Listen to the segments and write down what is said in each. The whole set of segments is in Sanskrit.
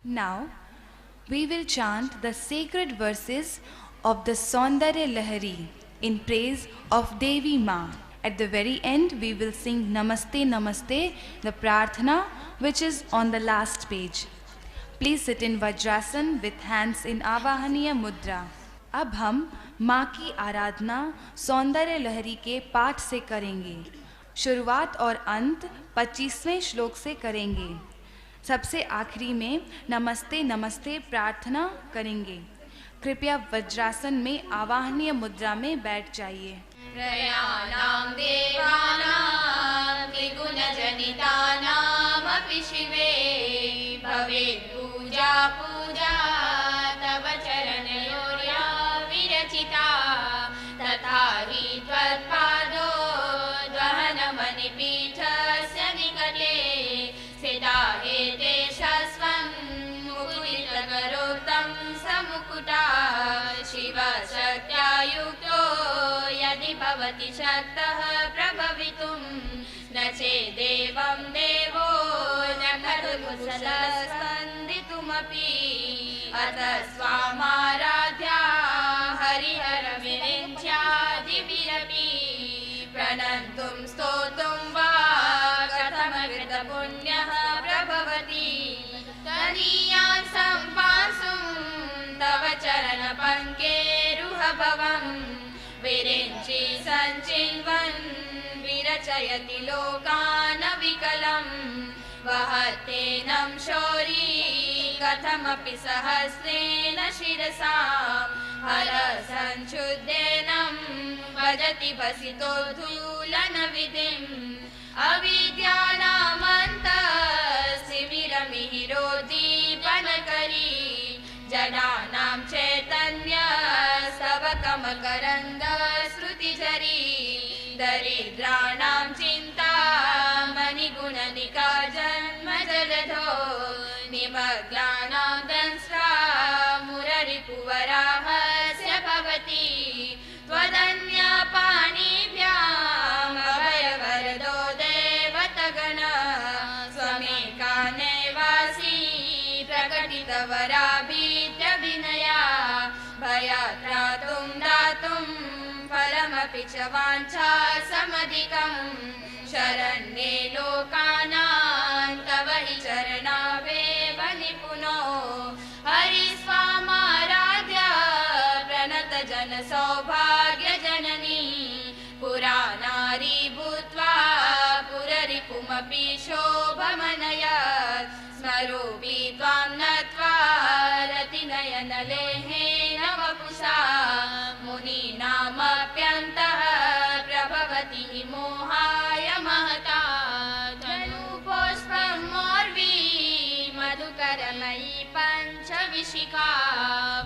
Now, we will chant the sacred verses of the Saundarya Lahari in praise of Devi Ma. At the very end, we will sing Namaste Namaste, the Prarthana, which is on the last page. Please sit in Vajrasan with hands in Avahaniya Mudra. अब हम माँ की आराधना सौंदर्य लहरी के पाठ से करेंगे। शुरुआत और अंत 25वें श्लोक से करेंगे। सबसे आखिरी में नमस्ते नमस्ते प्रार्थना करेंगे। कृपया वज्रासन में आवाहनीय मुद्रा में बैठ जाइए। त्रयाणां देवानां त्रिगुणजनितानामपि शिवे भवेत् पूजा पूजा तव चरणयोर्या विरचिता तथा हि त्वत्पादो दहनमणिपीठस्य निकटे स्थिता हेते शस्वं मुकुलितकरोक्तं समुकुटा शिवशक्त्या युक्तो यदि भवति शक्तः प्रभवितुं न चेदेवं देवो न खलु स्पन्दितुमपि अत स्वामाराध्या हरिहरविरिञ्च्यादिभिरपि प्रणन्तुं स्तोतुं वा कथमकृतपुण्यः प्रभवति तदीयान् सम्पासुं तव चरणपङ्केरुहभवम् विरिञ्चि सञ्चिन्वन् विरचयति लोकानविकलम् वहत्येनं शौरी कथमपि सहस्रेण शिरसा हरसञ्क्षुद्धेनं भजति भसितोद्धूलनविधिम् अविद्यानामन्तस्तिमिरमिहिरोद्दीपनकरी जनानां चैतन्य स्तवकमकरन्द श्रुतिझरी दरिद्राणां चिन्तामणिगुणनिका जन्मजलधो निमग्नानां दंष्ट्रा मुररिपुवराहस्य भवति त्वदन्यपाणिभ्याम् अभयवरदो देवतगण स्वमेकानेवासी प्रकटितवराभीत्यभिनया भयात्रातुं दातुं फलमपि च वाञ्छा समधिकं शरण्ये लोकानां तव हि चरणावेव निपुनो हरिस्वामाराध्य प्रणतजनसौभाग्यजननी पुरा नारी भूत्वा पुररिपुमपि शोभमनयत् स्मरोऽपि त्वां नत्वा रतिनयनलेहेन वपुषा मुनीनामप्यन्तः प्रभवति मोहाय महता धनुपुष्पं मोर्वी मधुकरमयी पञ्चविशिखा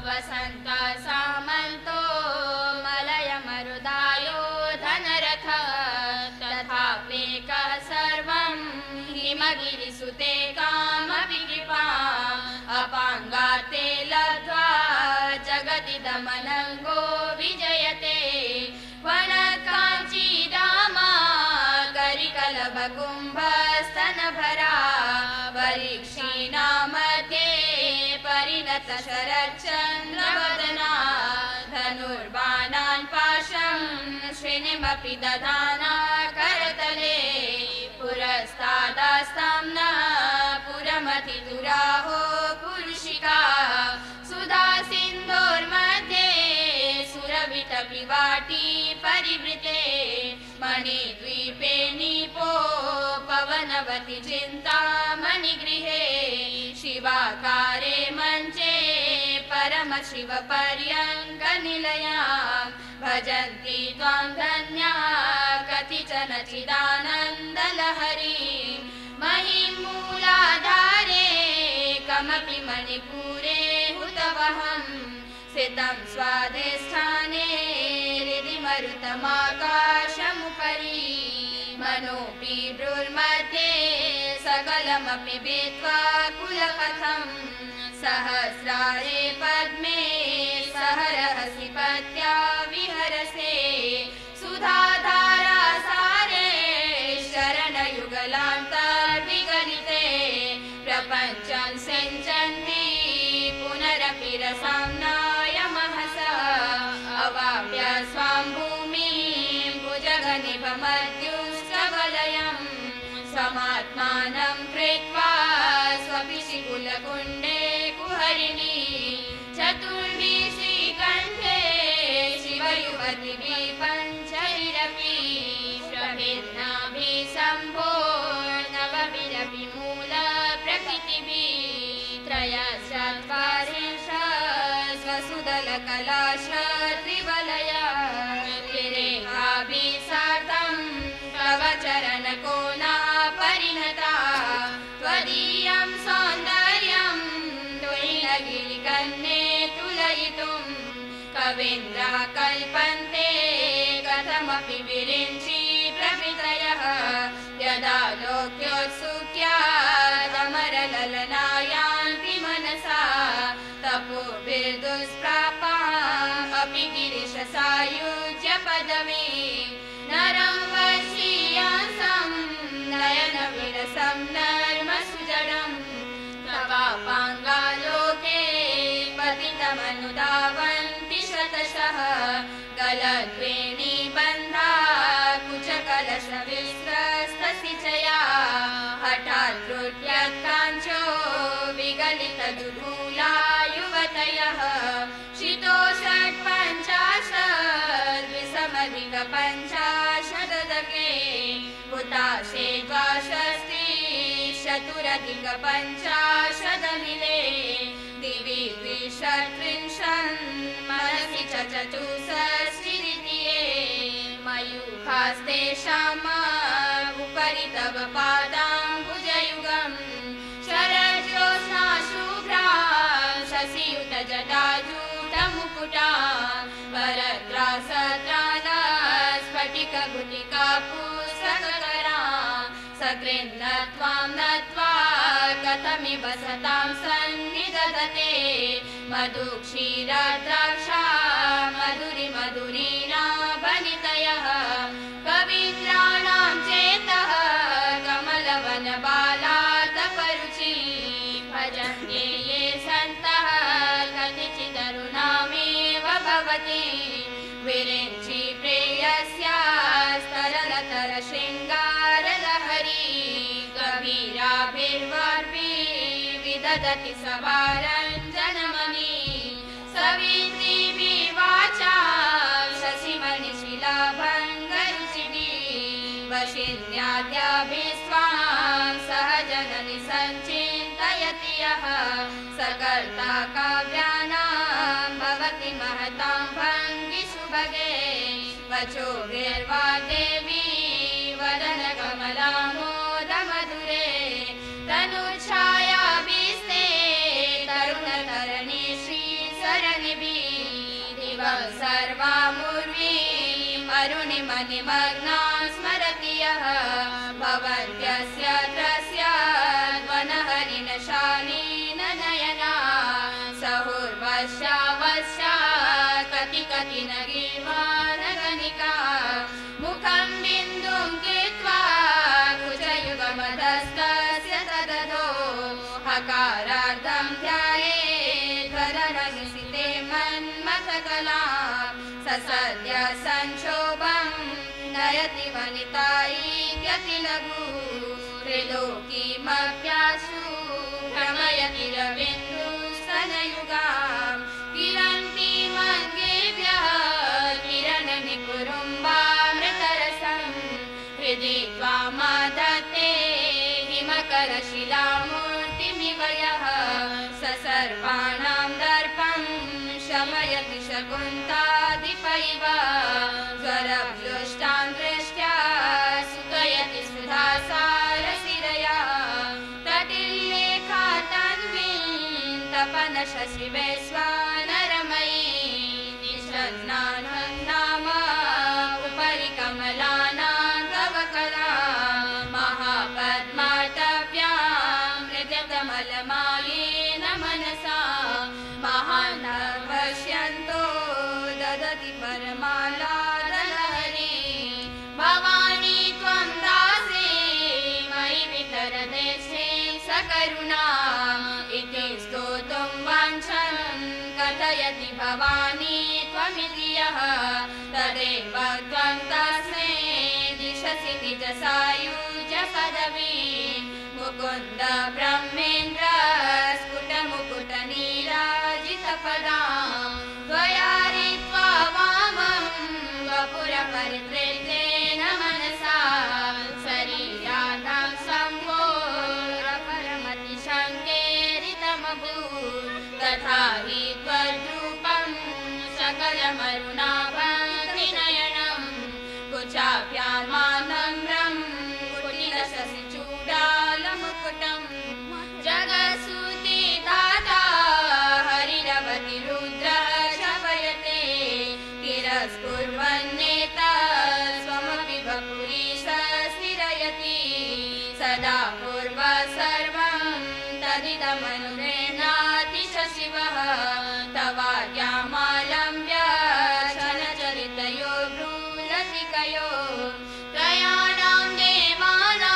वसन्त सामन्तो मलयमरुदायो धनरथ तथाप्येकः सर्वं हिमगिरिसुते कामविकृपा अपाङ्गाते लब्ध्वा जगदिदमनङ्गो विजयते वनकाञ्चीदामा करिकलभकुम्भस्तनभरा परीक्षीणा मध्ये परिणतशरच्चन्द्रवदना धनुर्बाणान् पाशं श्रेणिमपि दधाना करतले पुरस्तादास्तां नः पुरमतिदुराहो पुरुषिका सुधा सिन्धोर्मध्ये सुरभितपिवाटी परिवृते मणिद्वीपे नीपो पवनवति चिन्तामणिगृहे शिवाकारे मञ्चे परमशिवपर्यङ्कनिलयां भजन्ति त्वां धन्याः कतिचन चिदानन्दलहरी महिमूलाधारे कमपि मणिपुरे हुतवहं स्थितं स्वाधिष्ठाने हृदि मरुतमाकाशमुपरि मनोऽपि भ्रुर्मध्ये सकलमपि भित्त्वा कुलपथं सहस्रारे पद्मे सहरहसि पत्या विहरसे सुधाधारा सारे शरणयुगलान्तर्विगलिते प्रपञ्चं सिञ्चन्ति शिरसाम्नायमहसा अवाप्य स्वां भूमिं भुजगनिभमद्युस्तवलयम् स्वमात्मानं कृत्वा स्वपिशिकुलकुण्डे कुहरिणी चतुर्भि श्रीकण्ठे शिवयुवतिभिः पञ्चैरपि प्रभिन्नाभिः सम्भोर्नवभिरपि मूलप्रकृतिभिः त्रयश्चत्वारिंश स्वसुदलकलाश त्रिवलया किरेहाभिः सार्धं तव चरणकोना परिणता त्वदीयं सौन्दर्यं तुहिनगिरिकन्ये तुलयितुं कवीन्द्रः कल्पन्ते कथमपि विरिञ्चि प्रभृतयः यदा लोक्योत्सुक्यादमरललनायान्ति मनसा तपोभिर्दुष्प्रापामपि गिरिशसायुज्य पदवी नरं वर्षीयांसं नयनविरसं नर्मसुजडं तवापाङ्गालोके पतितमनुधावन्ति शतशः गलद्वेणीबन्धा कुचकलशविस्रस्तसिचया हठात् त्रुट्यत्काञ्चो विगलितदुर्मूला युवतयः शितो षट्पञ्चाशत् विषमधिकपञ्चाशदके हुताशे द्वाषष्टि चतुरधिकपञ्चाशदनिले दिवि द्विषट्त्रिंशन् मनसि च चतुष्षष्टिरितिये मयूखास्तेषाम् उपरि तव पादाम्बुजयुगम् शरज्योत्स्नाशुभ्रां शशियुतजटाजूटमुकुटा वरद्रासद्रालस्फटिकगुटिका पुस्तककरा सकृन्नत्वां नत्वा कथमिव सतां सन्निदधते मधुक्षीरद्राक्षा मधुरिमधुरीणा वनितयः कवीन्द्राणां चेतः कमलवनबालातपरुचि भजन्ते ये सन्तः कतिचिदरुणामेव भवति विरिञ्चि प्रेयस्यास्तरलतरशृङ्गारलहरी कवीराभिर्वार्भिः विदधति सवारञ्जनमणि सवित्रीभिर्वाचा शशिमणिशिलाभङ्गरुचिभिः वशिन्याद्याभिः स्वां सहजननि सञ्चिन्तयति यः सकर्ता काव्यानां भवति महतां भङ्गिसुभगे वचोभिर्वा देवी वदनकमलामोदमधुरे तनुच्छायाभिस्ते तरुणतरणि श्रीसरणिभिः दिवं सर्वामुर्वीम् अरुणिमनिमग्नां स्मरति यः भवन्त्यस्य त्रस्याद्वनहरिणशालीन नयना सहुर्वश्यावश्या कति कति न गिर्वाणगणिका मुखं बिन्दुं कृत्वा कुचयुगमधस्तस्य तदधो हकारार्थं ध्यायेद्वरनहिसिते मन्मथकला ससद्य संक्षोभं नयति वनितायीत्यति लघु त्रिलोकीमप्यासु भ्रमयति रविन्दुस्तनयुगां किरन्ति मङ्गेभ्यः किरणनिकुरुम्बामृतरसं हृदि त्वामादत्ते हिमकरशिलामूर्तिमिव यः स सर्वाणां दर्पं शमयति शकुन्तादिपैव ज्वरव्युष्टां दृष्ट्या सुकयति सुधासारसिरया तटिल्लेखा तन्वीं तपनशशिवेश्वानरमयी निषन्नान् नाम उपरि कमलानां तव कला महापद्माटव्यां मृगतमलमायेन मनसा महान् पश्यन्तो ददति परमालादलहरी भवानी त्वं दासे मयि वितरदेशे सकरुणा इति स्तोतुं वाञ्छन् भवानी त्वमिति यः तदेव त्वं तस्मै दिशसि निजसायुज पदवी मुकुन्द ब्रह्मेन्द्र स्फुटमुकुटनीराजितपदां त्वया रीत्वा वामं वपुरपरित्रेतेन मनसा शरीराणां सम्भोरपरमतिशङ्केरितमभूत् तथा हि त्वद्रूपं सकलमरुणाभङ्गिनयनं कुचाभ्यामानम्रं कुटिलशशिचूडालमुकुटं जगत्सूतिदाता हरिरवति रुद्रः शवयते तिरस्कुर्वन्नेता स्वमपि वपुरीश स्थिरयति सदा पूर्व सर्वं तदिदमनुगृह्णाति च शिवः तवाज्ञामालम्ब्य क्षणचरितयो भ्रूलतिकयो त्रयाणां देवानां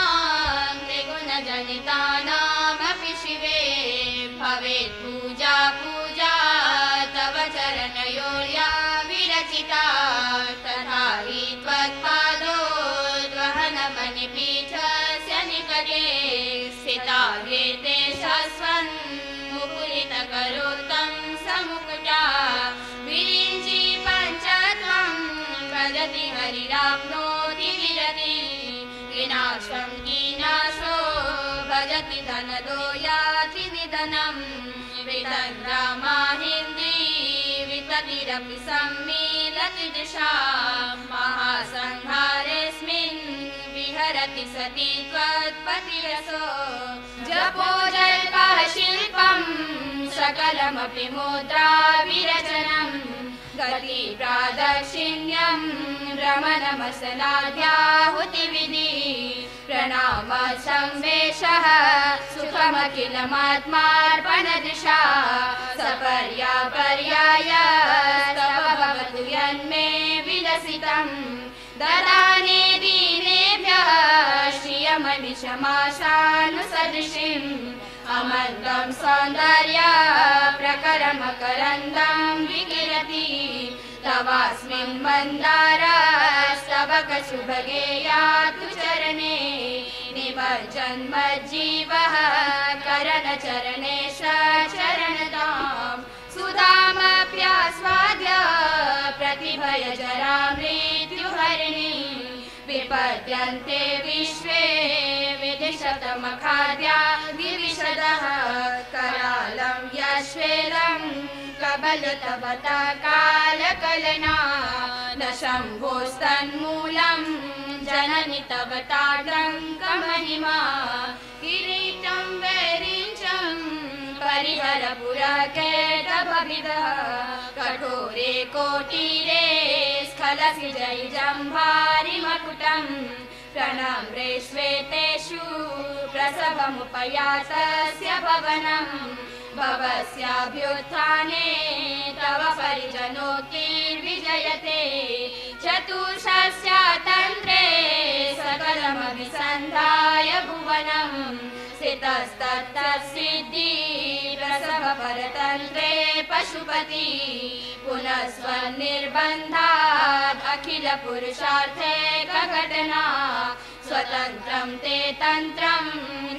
त्रिगुणजनितानामपि शिवे भवेत् पूजा पूजा तव चरणयोर्या विरचिता तथा हि त्वत्पादोद्वहनमणिपीठस्य निकटे स्थिता एते शश्वन् मुकुलितकरोत्तं समुकुटा विरिञ्चि पञ्चत्वं भजति हरिराप्नोति विरति विनाशं कीनाशो भजति धनदो याति निधनं वितङ्ग्रामाहिन्दी विततिरपि सम्मीलति दिशा महासंहारेऽस्मिन् विहरति सति त्वत्पतिरसो जपो जल्पः शिल्पं सकलमपि मुद्रा विरचनं गति प्रादक्षिण्यं रमणमसनाध्याहुतिविधि प्रणाम संवेशः सुखमखिलमात्मार्पणदृशा सपर्यापर्यायस्तव भवतु यन्मे विलसितं ददाने दीनेभ्यः श्रियमनिशमाशानुसदृशिम् अमन्तं सौन्दर्य प्रकरमकरन्दं विकिरति तवास्मिन् मन्दारस्तवक शुभगेयातु चरणे निमज्जन्मज्जीवः करणचरणे चरणतां सुधामप्यास्वाद्य प्रतिभयजरा मृत्युहरिणी विपद्यन्ते विश्वे विधिशतमखाद्या दिविशदः करालं यश्वेदं कबलतवता कालकलना न शम्भोस्तन्मूलं जननि तव ताडङ्कमहिमा किरीटं वैरिञ्चं परिहरपुरकेटभविदः कठोरे कोटीरे स्खलसि जैजम्भारिमकुटं प्रणम्रे श्वेतेषु प्रसवमुपयातस्य भवनं भवस्याभ्युत्थाने तव परिजनोक्तिर्विजयते चतुष्षष्ट्यातन्त्रे सकलमभिसन्धाय भुवनं स्थितस्तत्तत्सिद्धि प्रसवपरतन्त्रे पशुपति पुनः स्वनिर्बन्धात् अखिलपुरुषार्थे घटना स्वतन्त्रं ते तन्त्रं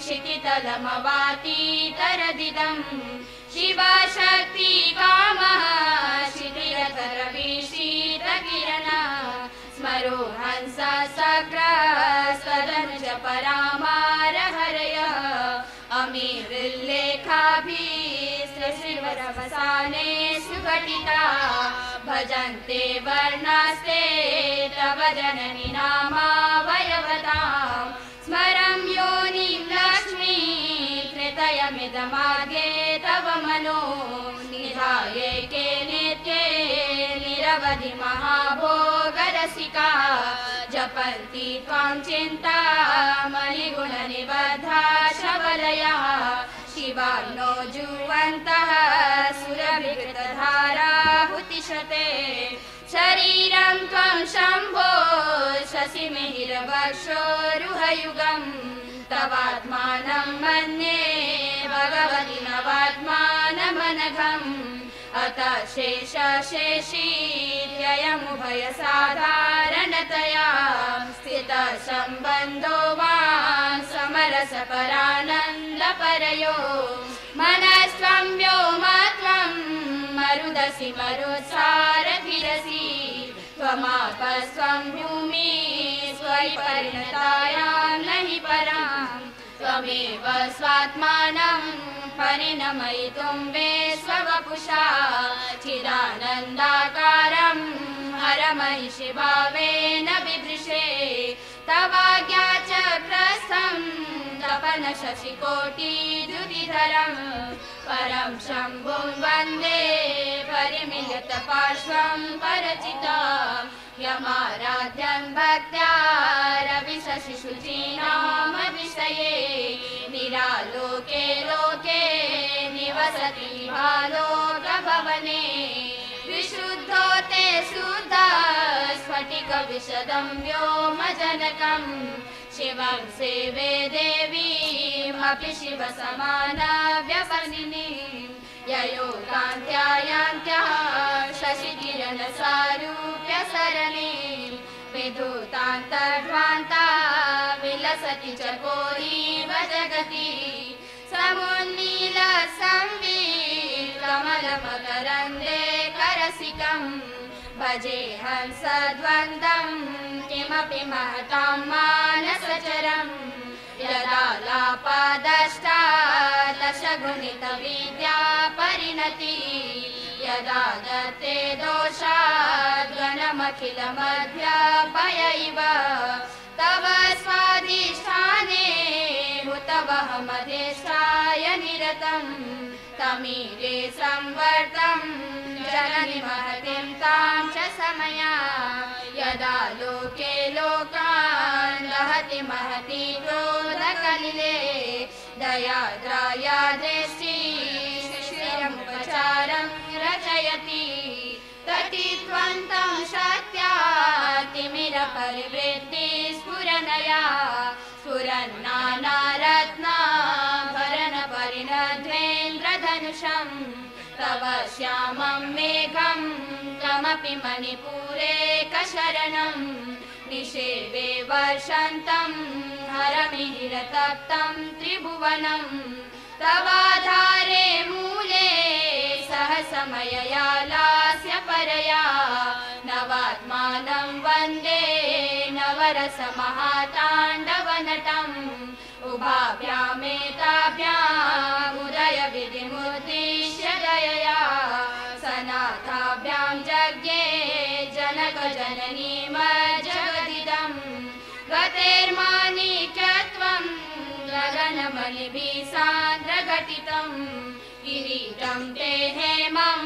क्षितितलमवातीतरदिदं शिवशक्ति कामः शिथिलतरवीशीतकिरणा स्मरो हंस सग्रस्तदनुज परामारहरयः अमीरिल्लेखाभिस्त्रिशिवरवसाने सुघटिता भजन्ते वर्णास्ते तव जननि नामावयवतां स्मरं योनिं लक्ष्मी कृतयमिदमाद्ये तव मनो निधायेके नित्ये निरवधि महाभोगरसिका जपन्ति त्वां चिन्तामणिगुणनिबद्धा शबलयः शिवाग्नो जुवन्तः सुरविकृतधाराहुतिशते शरीरं त्वं शम्भो शशिमिहिरवक्षोरुहयुगं तवात्मानं मन्ये भगवति नवात्मानमनघम् अत शेषशेषीत्ययमुभयसाधारणतया स्थितसम्बन्धो वा समरसपरानन्दपरयो मनस्त्वं व्योमत्वं मरुदसि मरुत्सारथिरसि त्वमापस्त्वं भूमि स्वयि परिणतायां नहि पराम् त्वमेव स्वात्मानं परिणमयितुं विश्ववपुषा चिदानन्दाकारं हरमहिषि भावेन बिभृशे तवाज्ञा चक्रस्थं तपन शशिकोटिद्युतिधरं परं शम्भुं वन्दे परिमिलितपार्श्वं परचिता यमाराध्यं भक्त्या रविशशिशुचीनामविषये निरालोके लोके निवसति भालोकभवने विशुद्धो ते शुद्धा स्फटिकविशदं व्योमजनकं शिवं सेवे देवीमपि शिवसमानव्यसनिनीं ययोगान्त्यायान्त्यः शशिकिरणसारूप्यसरणीं विधूतान्तर्ध्वान्ता विलसति चकोरीव जगति समुन्नीलसंवीतकमलमकरन्दे करसिकं भजेऽहं सद्वन्द्वं किमपि महतां मानसचरं यदा लापादष्टादशगुणितविद्या परिणति यदा दत्ते दोषाद् गणमखिलमध्यापय इव तव स्वाधिष्ठाने हुतवहमधिष्ठाय निरतं तमीरे संवर्तं जननि महतीं तां च समया यदा लोके लोकान् दहति महती क्रोधकलिले दयाद्राया दृष्टि शिशिरमुपचारं रचयति तटित्वन्तं शक्त्या तिमिरपरिवृत्ति स्फुरनया स्फुरन्नानारत्नाभरणपरिणध्वेन्द्रधनुषं तव श्यामं मेघं कमपि मणिपुरे कशरणं निषेवे वर्षन्तं हरमिहिरतप्तं त्रिभुवनं तवाधारे मूले सहसमयया लास्य परया नवात्मानं वन्दे नवरसमहाताण्डवनटम् उभाभ्यामेताभ्यामुदयविधिमुद्दिश्य दयया सनाथाभ्यां जज्ञे जनकजननीमज्जगदिदं गतेर्माणिक्यत्वं गगनमणिभिः सान्द्रघटितं किरीटं ते हेमं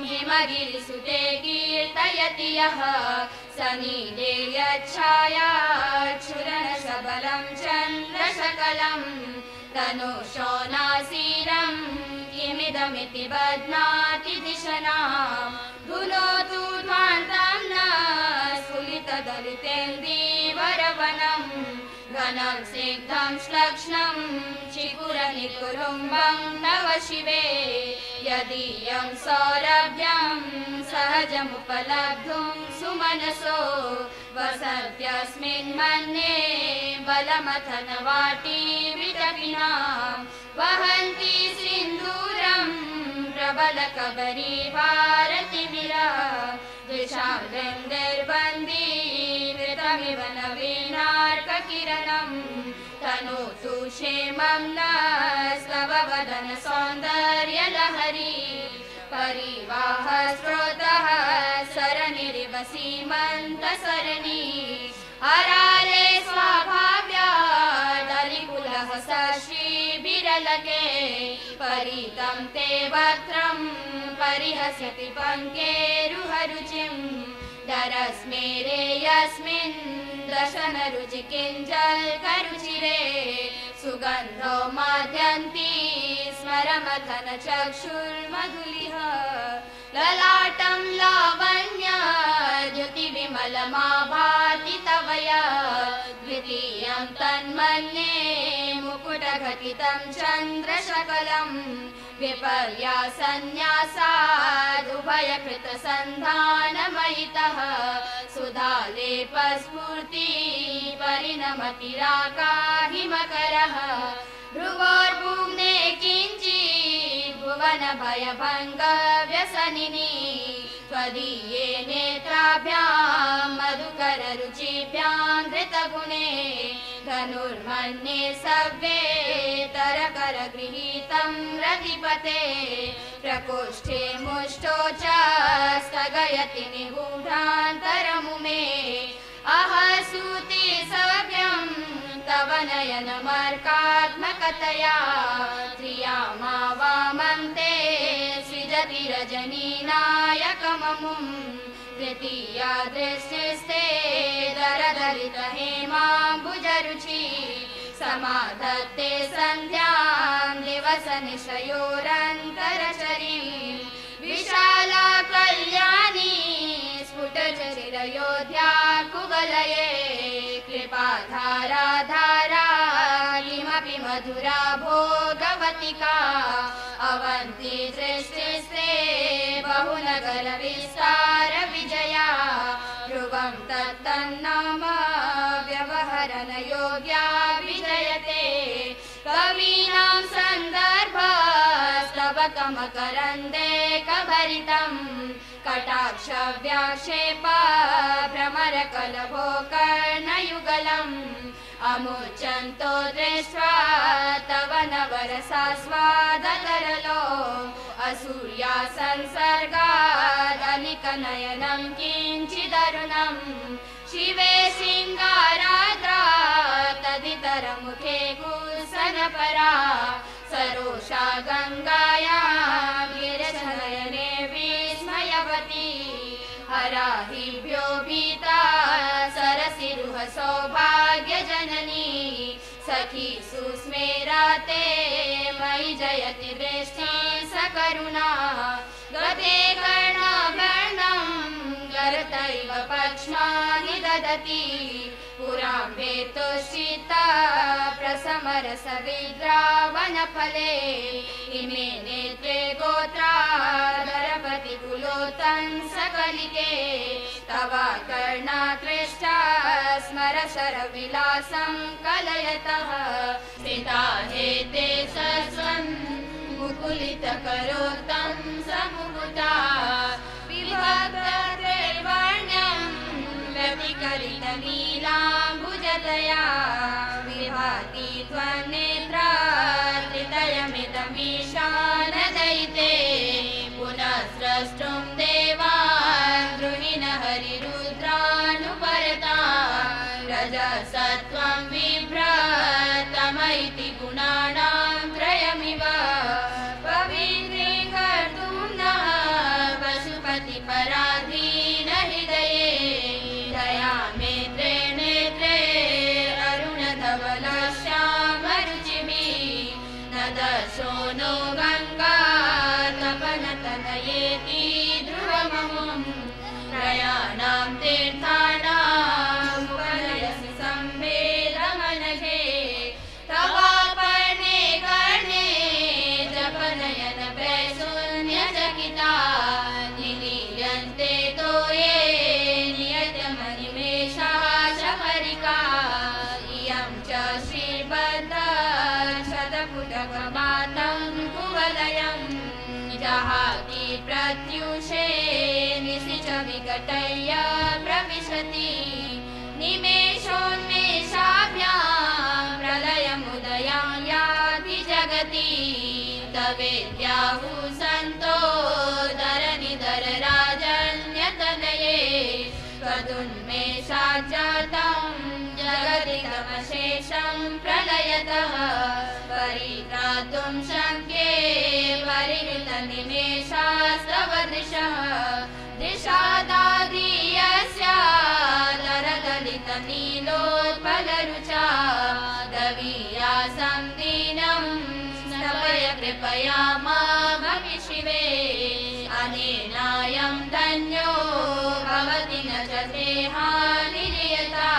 हिमगिरिसुते कीर्तयति यः सनीले यच्छायाच्छुरनशबलं चन्द्रशकलं तनुशोनासीरं किमिदमिति बध्नाति दिशनां धुनोतु ध्वान्तं न स्फुलितदलितेन्दीवरवनं घनं स्निग्धं श्लक्ष्णं चिकुरनिकुरुम्बं नव शिवे यदीयं सौरभ्यं सहजमुपलब्धुं सुमनसो वसन्त्यस्मिन् मन्ये बलमथनवाटी विटपिनां वहन्ति सिन्दूरं प्रबलकबरी भारतिमिरा द्विषां गन्धर्वन्दी वृतमिव नवीनार्ककिरणं तनोतु क्षेमं नस्तव वदन सौन्दर्यलहरी परिवाह स्रोतः सरनिरिव सीमन्तसरणी अरारे स्वाभाव्यादलिकुलः सश्रीभिरलके परितं ते वक्त्रं परिहस्यति पङ्केरुहरुचिं दरस्मेरे यस्मिन् दशनरुचिकिञ्जल्करुचिरे सुगन्धो माद्यन्ति स्मरमथन चक्षुर्मधुलिह ललाटं लावण्यद्युतिविमलमाभाति तवया द्वितीयं तन्मन्ये मुकुटघटितं चन्द्रशकलं विपर्या सन्न्यासादुभयकृतसन्धानमयितः सुधालेपस्फूर्ति परिणमतिराका हिमकरः भ्रुवोर्भुम्ने किञ्चित् भुवनभयभङ्गव्यसनिनी त्वदीये नेत्राभ्यां मधुकररुचिभ्यां धृतगुणे धनुर्मन्ये सव्येतरकरगृहीतं रतिपते प्रकोष्ठे मुष्टो च स्थगयति निगूढान्तरमुमे अहसूति सव्यं तव नयनमर्कात्मकतया त्रियामा वामं ते सृजति रजनीनायकममुम् तृतीया दृष्टिस्ते दरदलितहेमाम्बुजरुचि समाधत्ते सन्ध्यां दिवसनिशयोरन्तरचरीं विशाला कल्याणी स्फुटचिरयोध्या कुवलये कृपाधारा धारा किमपि मधुरा भोगवतिका अवन्ति दृष्टिस्ते बहुनगरविस्तार विजया ध्रुवं तत्तन्नाम व्यवहरणयोग्या विजयते कवीनां सन्दर्भस्तवकमकरन्दे कभरितं कटाक्षव्याक्षेप भ्रमरकलभोकर्णयुगलम् अमुच्यन्तो दृष्ट्वा तव नवरसास्वादतरलो असूर्या संसर्गादलिकनयनं किञ्चिदरुणम् शिवे सिंगाराद्रा तदितरमुखे कुसनपरा सरोषा गङ्गायां गिरिशनयने विस्मयवती हराहिभ्यो भीता सरसिरुह सौभाग्यजननी सखी सुस्मेराते मयि जयति वृष्टि सकरुणा गते कर्णाभरणं गरतैव पक्ष्मानि ददति पुरां वेतुश्चिता प्रसमरसविद्रावणफले इमे नेत्रे गोत्राधरपति कुलोत्तन् सकलिके तव कर्णाकृष्टा स्मरशरविलासं कलयतः स्थिता हेते सस्वन् मुकुलितकरोत्तं समुकुता विभक्तत्रिवर्ण्यं व्यतिकरितनीलाम्बुजतया विभाति त्वन्नेत्रा त्रितयमिदमीशानदयिते पुनः स्रष्टुं देवान् द्रुहिण हरिरुद्रानुपरता रजसत्त्वं बिभ्रतम इति गुणानां त्रयमिव पवित्रीकर्तुं नः पशुपतिपराधीन हृदये दया मेत्रे नेत्रे अरुणधवलश्यामरुचिभिः न दर्शो नो गङ्गा तपनतनयेति ध्रुवममुम् प्रयाणां तीर्थानां उपनयसि संवेदमनघे तवापर्णे कर्णे जपनयन वैशून्यचकिता निलीयन्ते तोये नियतमनिमेषाः शबरिका इयं च श्रीबद्धशतपुटकवातं कुवलयं जहाति प्रत्यूषे निशि च विकटय्य प्रविशति निमेषोन्मेषाभ्यां प्रलयमुदयं याति जगति तवेद्याहुः सन्तो दरनिधरराजन्यतनये त्वदुन्मेषाज्जातं जगति तमशेषं प्रलयतः परित्रातुं शक्ये परिमितनिमेषास्तव दृशः दिशादादीयस्या दरदलितनीलोत्पलरुचा दवीयासं दीनं स्तवय कृपया मामपि शिवे अनेनायं धन्यो भवति न च देहानिर्यता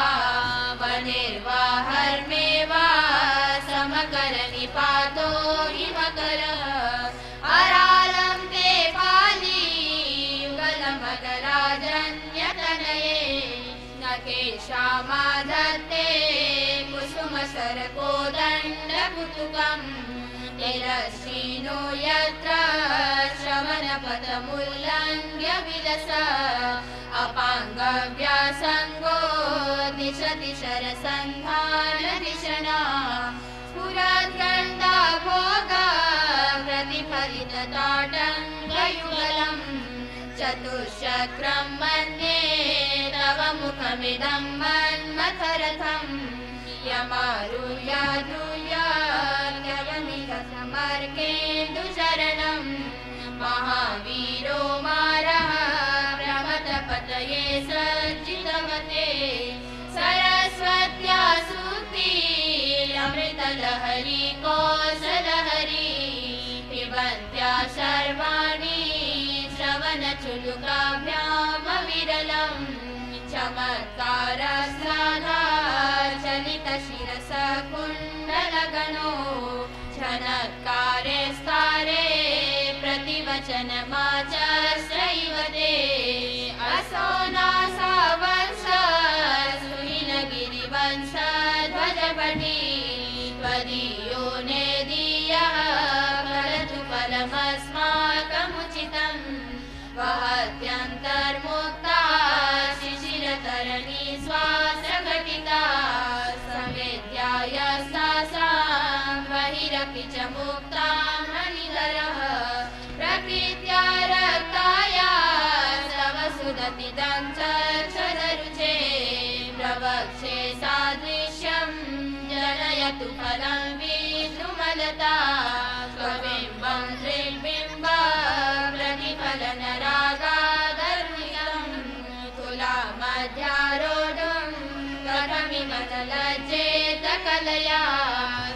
वनिर्वाहर्मे वा समकरनिपातो हिमकरः केशामाधत्ते कुसुमसरकोदण्डकुतुकम् तिरश्चीनो यत्र श्रवणपदमुल्लङ्घ्य विलस अपाङ्गव्यासङ्गो दिशति शरसन्धानधिषणा स्फुरद्गन्धा भोगा प्रतिफलितताटङ्गयुगलम् चतुश्चक्रं मन्ये तव मुखमिदं मन्मथरथम् यमारुह्याद्रुह्याद्यवनितसमर्केन्दुचरणम् महावीरो मारः प्रमथपतये सज्जितवते सरस्वत्या सूक्ति अमृतलहरी कौसलहरी पिबन्त्या सर्वाणि श्रवणचुलुकाभ्यामविरलम् चमत्कारसाधा चलितशिरसकुण्डलगणो झनत्कारे स्तारे प्रतिवचनमाचश्रैव ते असो नासावंश सुहीनगिरिवंश ध्वजपटी त्वदीयो नेदीयः फलतु फलमस्माकमुचितम् वहत्यन्तर्मुक्ता शिशिरतरणी श्वासघटिता समेध्यायस्तासां बहिरपि च मुक्ता मणिधरः प्रकृत्या रक्ताया तव सुदतिदं चक्षुरुचे प्रवक्षे सादृश्यं जनयतु फलं विद्रुमलता स्वबिम्बं दृग्बिम्बं प्रतिफलनरागादर्मिकं तुलामध्यारोढुं कथमिव न लज्जेत कलया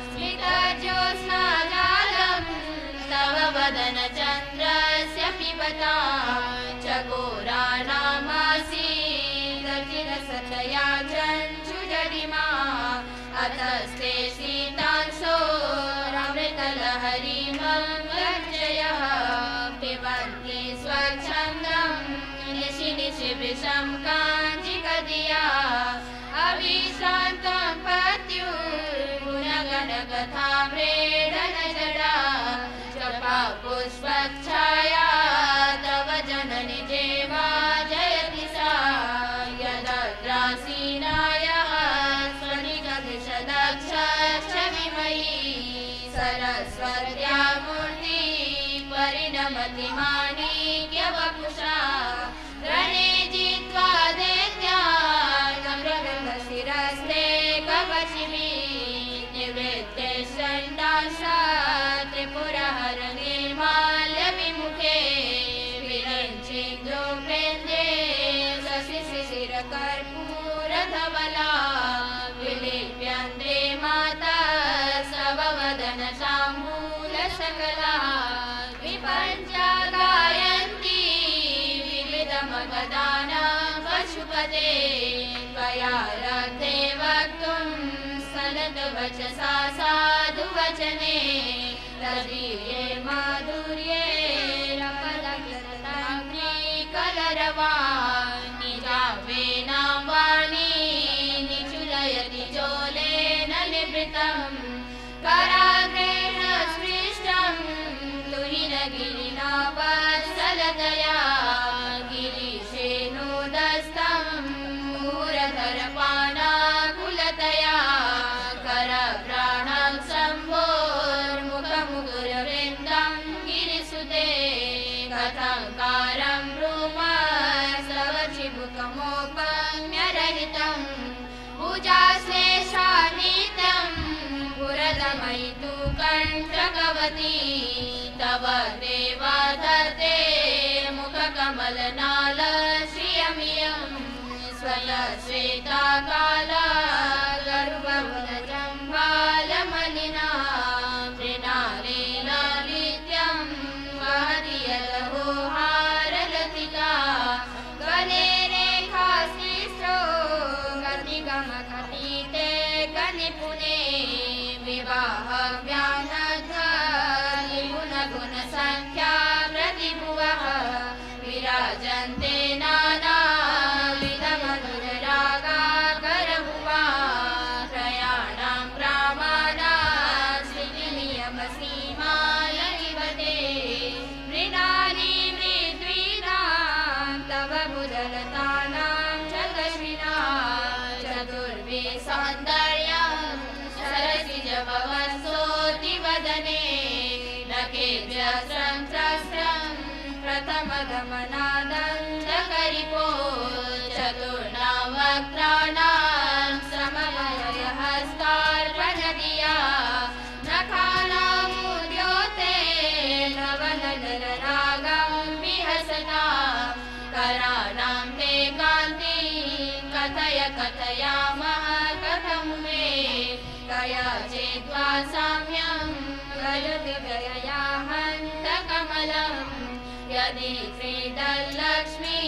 स्मितज्योत्स्नाजालं तव वदनचन्द्रस्य पिबता चकोराणामासीदचिरसतया चञ्चुजडिमा अतस्ते शीतांशो अमृतलहरीमङ्गजयः पिबन्ति स्वच्छन्दं निशि निशि विषं काञ्चिकदिया अविश्रान्तं पत्युर्गुणगणकथाम्रेडनजडा जपा पुष्पच्छाया तव जननि जेवा जयति सा यदग्रासीनायः स्वनिगदिशदक्षविमयी सरस्वत्या मूर्ति परिणमति माणिक्यवपुषा रणे जित्वा दैत्यान् कवचिभिः निवृत्ते षण्डाशा त्रिपुरहरनिर्माल्यविमुखे विरञ्चिद्रोपेन्द्रे शशिशिशिरकर्पूरधवला विलिप्यन्द्रे माता स्ववदनशाम्बूलशकला विपञ्चा गायन्ती विविधमगदानां पशुपते त्वया रते वक्तुं सलद्वचसा साधुवचने तदीये माधुर्ये रपदग्रताग्निकलरवान् निजावेनां वाणी निचुलयति जोलेन निभृतम् कराग्रेण स्पृष्टं तुहिनगिरिना वत्सलतया गिरिशेनोदस्तं मूरधरपाणाकुलतया करव्राणं शम्भोर्मुखमुकुरवृन्दं गिरिसुते कथङ्कारं ब्रूमा स्वचिमुखमोपम्यरहितं भुजाश्लेषानित्यं पुरदमयितु कण्ठकवती तव देवाधते मुखकमलनाल श्रियमियं स्वयश्वेताकाला गर्भवनजम्बालमलिना मृणाले लालित्यं वहति यदहो हारलतिका गले रेखाश्लिष्टो गतिगमखतीते गनिपुने विवाहव्यानद्वा गुणसङ्ख्या सौन्दर्यं सरसिजभवस्तोति वदने नखेभ्यस्रं स्रस्रं प्रथमगमनादन्तकरिपो चतुर्णां वक्त्राणां समवयहस्तार्पणदिया नखानामुद्योते नवनगररागं विहसता कराणां ते कान्तिं कथय कथयामः कथं मे कयाचिद्वा साम्यं गजगजया हन्तकमलम् यदि श्रीधनलक्ष्मी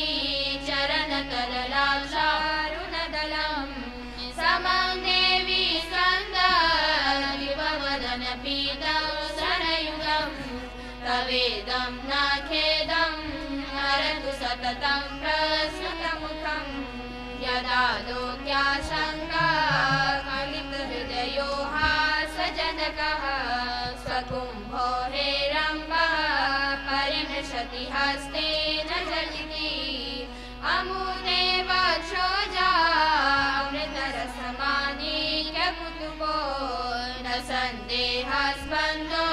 चरणकललाक्षारुणदलं समं देवी स्कन्दविभवदनपीतं शरयुगं तवेदं न खेदं हरतु सततं प्रसृतमुखं यदा लोक्याशङ्का कलितहृदयो हासजनकः स्वकुम्भो हेरम्बः परिमृशति हस्तेन झटिति अमुने वक्षोजामृतरसमानीक्यकुतुबो न सन्देहस्पन्दो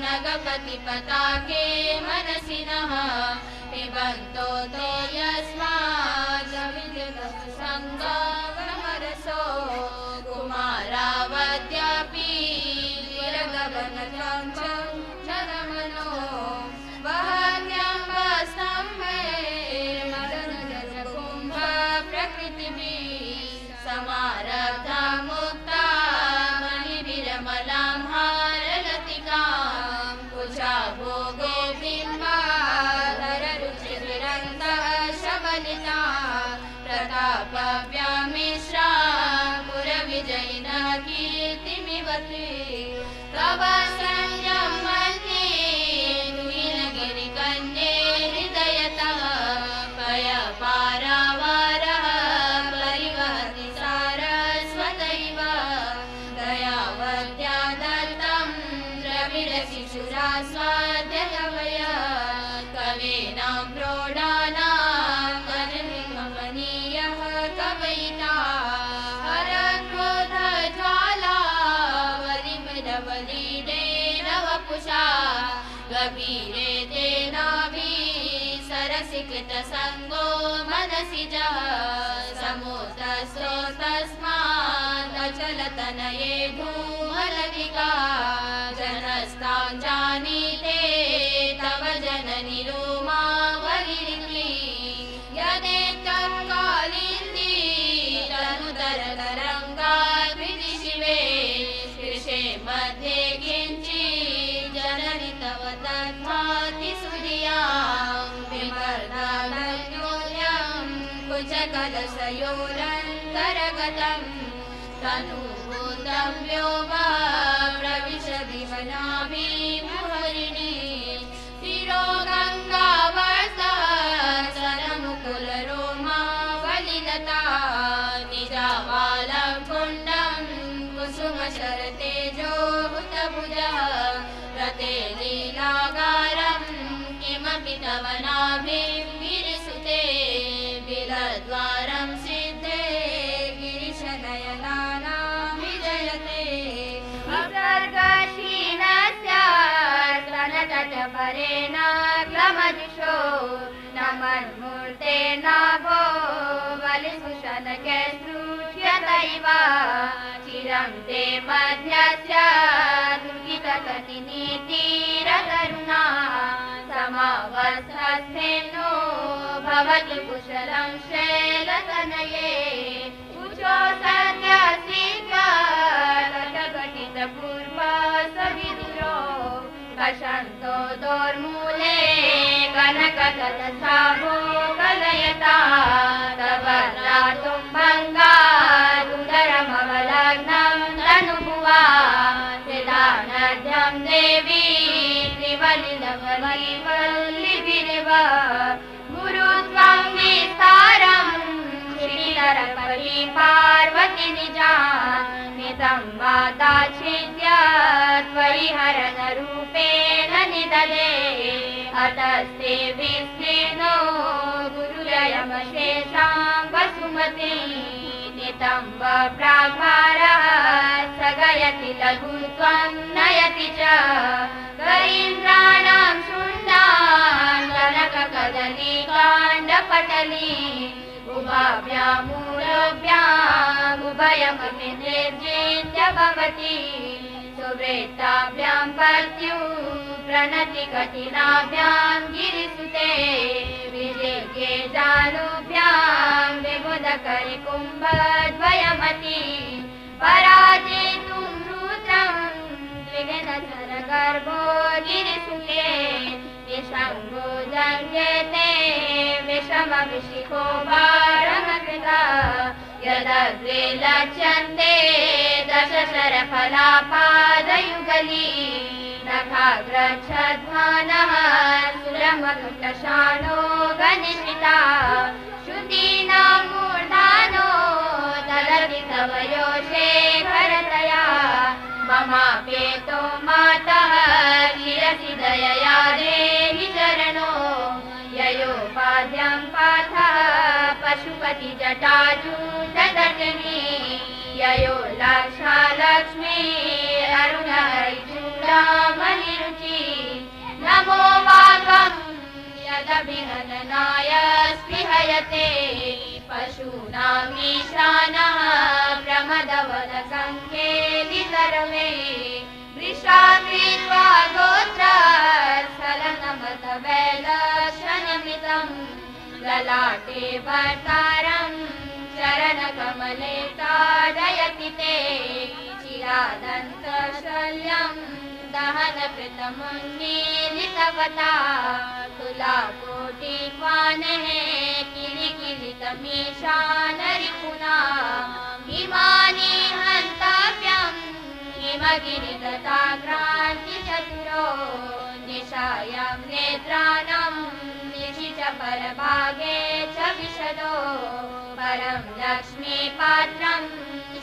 न गपति पताके मनसिनः पिबन्तो ते यस्माद्विद्युतसङ्गमरसो कुमारावद्यापि विरगवनचञ्चं जनमनो वहन्यं वस्तम्भे मदनजकुम्भ प्रकृतिभिः समारब्धा मुक्ता मणिभिरमलां हारलतिकां कुचा भोगो बिम्बाधररुचिभिरन्तः शबलिता प्रतापव्यामिश्रा पुरविजयिनः कीर्तिमिवति तव संयं मन्ये तुहिनगिरिकन्ये हृदयतः पयपारावारः परिवहति सारस्वतैव दयावत्या दत्तं द्रविडशिशुरास्वाद्यकवय कवीनां प्रौढानां कनिर्महनीयः कवयिता हरक्रोधज्वाला वलिमिदवलीडेन वपुषा गभीरे तेनाभि सरसिकृतसङ्गो मनसि जः समुद्रस्थो तस्मात् अचलतनये धूमलतिका जनस्तां जानीते तव जननि रोमावलिरिक्ली यदेतत्कालिन्दी तनुतरतरङ्गाद्विधि शिवे कृशे मध्ये किञ्चित् जननि तव तद्भाति सुधियां विमर्दनन्योन्यं कुचकलशयोरन्तरगतं तनुभूतं व्योमा प्रविशति वनाभिमुहरिणी शिरो गङ्गावर्तः सरमुकुलरोमावलिलता निजावालं कुण्डं कुसुमशरतेजो हुतभुजः रते लीलागारं किमपि तव नाभिर्विरिसुते बिलद्वारं सिद्धे गिरिशनयनानां विजयते अपसर्गशीनस्य स्तनतटपरेण क्लमजुषो नमन्मूर्ते नाभो बलिसुशनकैस्तृष्यतैव चिरं ते मध्यस्य दुर्गितकटिनीतिरतरुणा समावस्थस्थेनो भवतु कुशलं शैलतनये उचो सद्यसीघटितपूर्वा सविदुरो कषन्तो दोर्मूले कनकगतसाभो कलयता तव तुम्बङ्गादुदरमवलग्नं तनुभुवा सिदानद्यं देवी त्रिवलिलवलिवल्लिभिरिव गुरुत्वं विस्तारं श्रीधरपरि पार्वती निजान्वितं वादाच्छिद्य त्वयि हरणरूपेण निदले अतस्ते विस्तीर्णो गुरुलयमशेषां वसुमती नितम्ब प्राग्भारः स्थगयति लघुत्वं नयति च गरीन्द्राणां शून्यान् कनककदलीकाण्डपटली उभाभ्यामूलोभ्याम् उभयमपि निर्जित्य भवति सुवृत्ताभ्यां पत्युः प्रणति कठिनाभ्यां गिरिसुते विजित्ये जानुभ्यां विबुधकरिकुम्भद्वयमति पराजेतुं रुद्रं द्विगणचरगर्भो गिरिसुते विशम्भो जङ्घ्यते विषमविशिखो भारमकृता यदग्रे लक्ष्यन्ते दशशरफलापादयुगली नखाग्रच्छध्वानः सुरमकुटशानो गनिशिता श्रुतीनां मूर्धानो दलति तव योषेखरतया ममापेतो मातः शिरसि दयया देहि चरणो ययोपाद्यं पाथः पशुपतिजटाजूटदटनी ययो लाक्षा लक्ष्मी अरुणहरिचूडामणिरुचि नमो वाकं यदभिहननाय स्पृहयते पशूनामीशानः प्रमदवदसङ्ख्येलितरमे वृषाकृत्वा गोत्रस्खलनमत वैलक्षणमितं ललाटे वर्तारं चरणकमले ताडयति ते चिरादन्तशल्यं दहनकृतमुन्मीलितवता तुलाकोटिक्वानः किलिकिलितमीशानरिपुना इमानि हन्तव्यं हिमगिरिगताक्रान्तिचतुरो निशायां नेत्राणां निशि च परभागे च विशदो परं लक्ष्मीपात्रं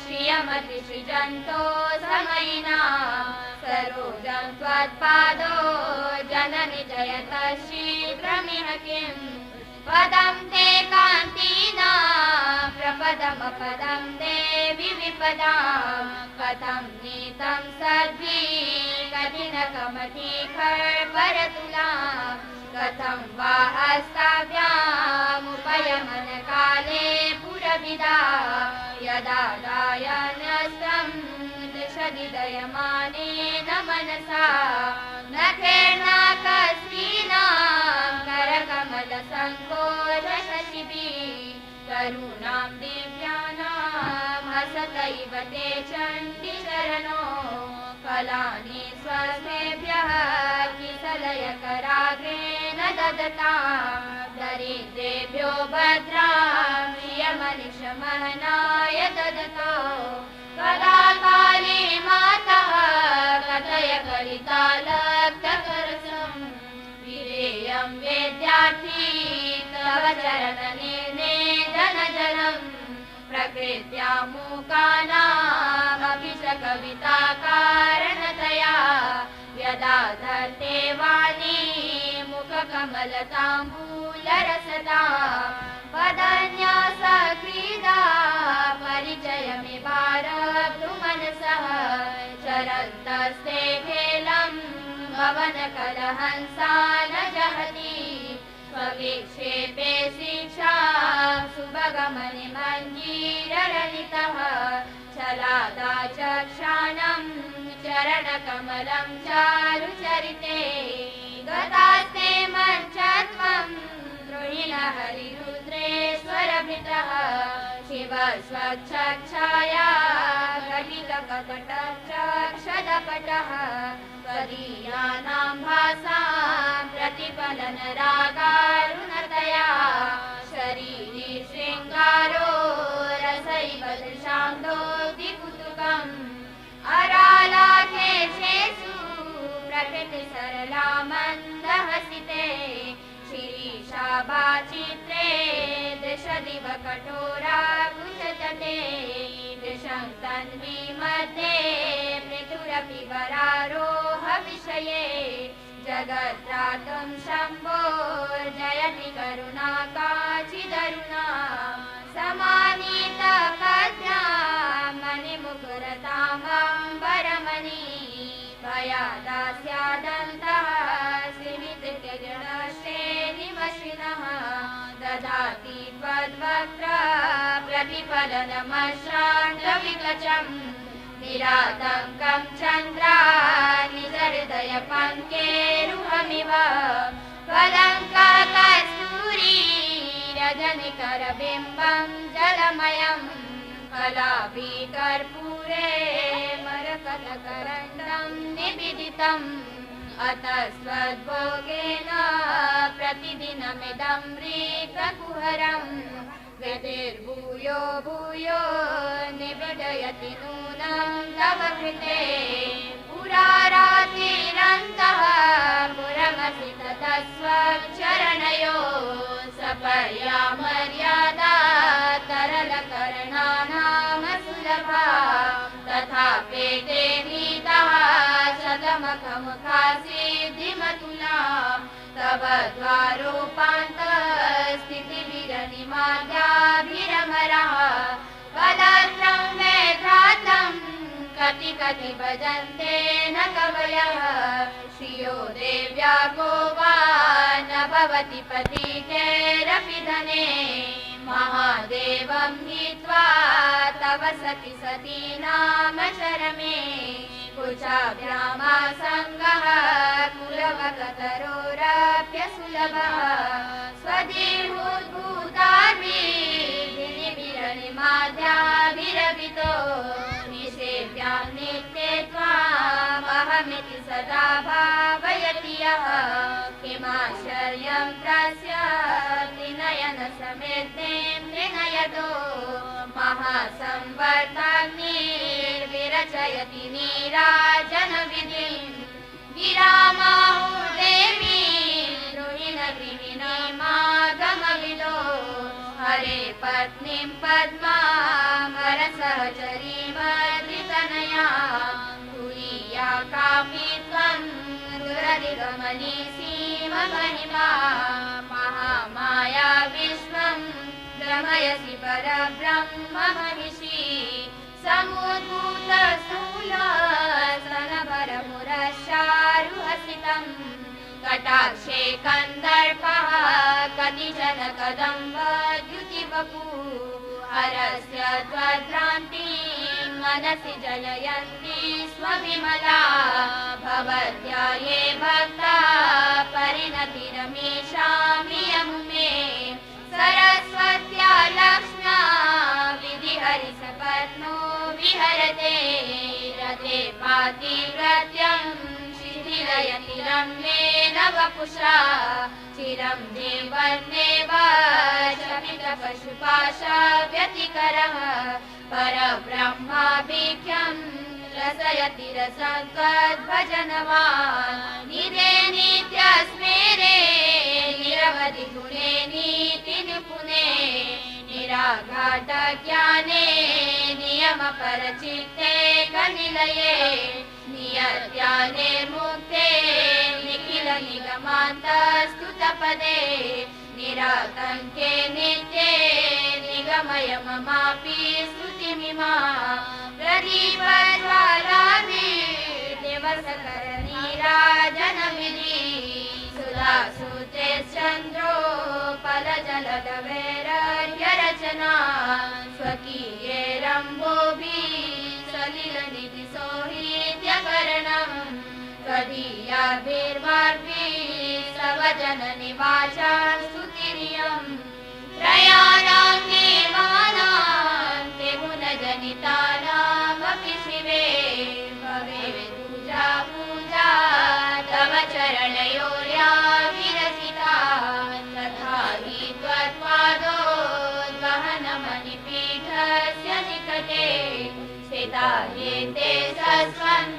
श्रियमतिसृजन्तो समयिना सरोजं त्वत्पादो जननि जयत शीघ्रमिह किम् पदं ते कान्तिना प्रपदमपदं देवि विपदा कथं नीतं सद्भिः कठिनकमठीखर्परतुला कथं वा हस्ताभ्यामुपयमनकाले पुरविदा यदा दायनस्तं दिशदि दयमानेन मनसा नखैर्नाकस्त्रीणां करकमलसङ्कोचशशिभिः तरूणां दिव्यानां हसतैव ते चण्डिचरणो फलानि स्वस्तेभ्यः किसलयकराग्रेण ददतां दरिद्रेभ्यो भद्रां प्रियमनिशमहनाय ददतो कदा काले मातः कथय कलितालक्तकरसं विधेयं वेद्यार्थी तव चरणनिर्नेदनजलं प्रकृत्या मूकानामपि च कविताकारणतया यदा धत्ते वाणी मुखकमलताम्बूलरसदा पदन्यासक्रीडा परिचयमिवारब्धु मनसः चरन्तस्ते खेलं भवनकलहंसा न जहति स्वविक्षेपे शिक्षा सुभगमनिमञ्जीरललितः चलादा चक्षाणं चरणकमलं चारुचरिते गतास्ते मञ्चत्वं द्रोहिणहरिरुद्रेश्वरभृतः शिवस्वच्छाया घटितकपटक्षदपटः त्वदीयानां भासां प्रतिफलनरागारुणतया शरीरे शृङ्गारो रसैव दृशान्दोक्तिकुतुकम् अरालाखेशेषु प्रकृतिसरला मन्दहसिते शिरीषाभाचित्रे दृशदिव कठोरा कुशतटे दृशं तन्वी मध्ये मृदुरपि वरारोहविषये जगत्रातुं शम्भोर्जयति करुणा काचिदरुणा समानीतपद्या निमश्विनः ददाति त्वद्वक्त्र प्रतिफलनमश्रान्तविकचम् निरातङ्कं चन्द्रा निजहृदयपङ्केरुहमिव कलङ्ककस्तूरी रजनिकरबिम्बं जलमयं कलाभिकर्पूरे मरकतकरण्डं निवेदितम् अतस्त्वद्भोगेन प्रतिदिनमिदं रीककुहरम् गतिर्भूयो भूयो निवेदयति नूनं तव कृते पुरारातिरन्तः पुरमसि ततस्त्वच्चरणयो सपर्या मर्यादा तरलकरणानां सुलभा तथापेते नीतः शतमखमुखासिद्धिमतुला तव द्वारोपान्तस्थितिभिरनिमाद्याभिरमरः कलत्रं मेघ्रातं कति कति भजन्ते न कवयः श्रियो देव्या को वा न भवति पतितेरपि धने महादेवं हित्वा तव सति सतीनाम शरमे कुचाभ्यामासङ्गः कुलवकतरोरप्यसुलभः स्वदेहोद्भूतार्भिर्निबिरनिमाद्याभिरवितो निषेव्यां नित्ये त्वामहमिति सदा भावयति यः किमाश्चर्यं तस्य त्रिनयनसमेतें निनयतो महासंवर्ताग्निर्विरचयति नीराजनविधिं गिरामाहुर्देवी द्रुहिणगृहिणीमागमविदो हरे पत्नीं पद्मामरसहचरीमद्रितनयां तुरीया कापि त्वं दुरधिगमनी सीममहिमा महामाया विश्वं भ्रमयसि परब्रह्ममहिषी समुद्भूतस्थूलस्तनभरमुरश्चारुहसितं कटाक्षे कन्दर्पः कतिचन कदम्बद्युतिवपु हरस्य त्वद्भ्रान्तिं मनसि जलयन्ति स्वविमला भवत्या ये भक्ता परिणतिरमीषामि यमुमे सरस्वत्या लक्ष्म्या विधिहरिसपत्नो विहरते रते पातिव्रत्यं शिथिलयति रम्येन वपुषा चिरं देवन्नेव शमितपशुपाशव्यतिकरः परब्रह्माभिख्यं रसयति रसं त्वद्भजनवान् निधे नित्यस्मेरे निरवधि गुणे नीति निपुणे निराघाटज्ञाने नियमपरचित्ते कनिलये नियत्याने मुक्ते निखिल निगमान्तस्तुतपदे निरातङ्के नित्ये निगमय ममापि स्तुतिमिमा प्रदीपज्वालाभिर्दिवसकरनीराजनविधि सुधासुते चन्द्रोपलजलदवैरर्यरचना स्वकीये रम्भोभिः सलिलनिधिसौहीत्यकरणम् त्वदीयाभिर्वार्भिः स्वजननिवाचा स्तुतिरियम् त्रयाणां देवानां ते गुणजनितानामपि शिवे भवेत् पूजा पूजा तव चरणयोर्या विरचिता तथा हि त्वत्पादोद्वहनमणिपीठस्य निकटे स्थिता ये ते सस्वन्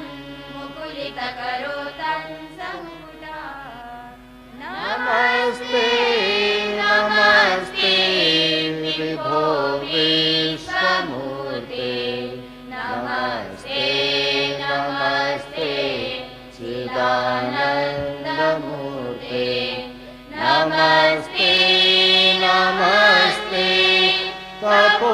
मुकुलितकरोतं समुकुटा नमस्ते नमस्ते विभो विश्वमूर्ते नमस्ते नमस्ते चिदानन्दमूर्ते नमस्ते नमस्ते तपो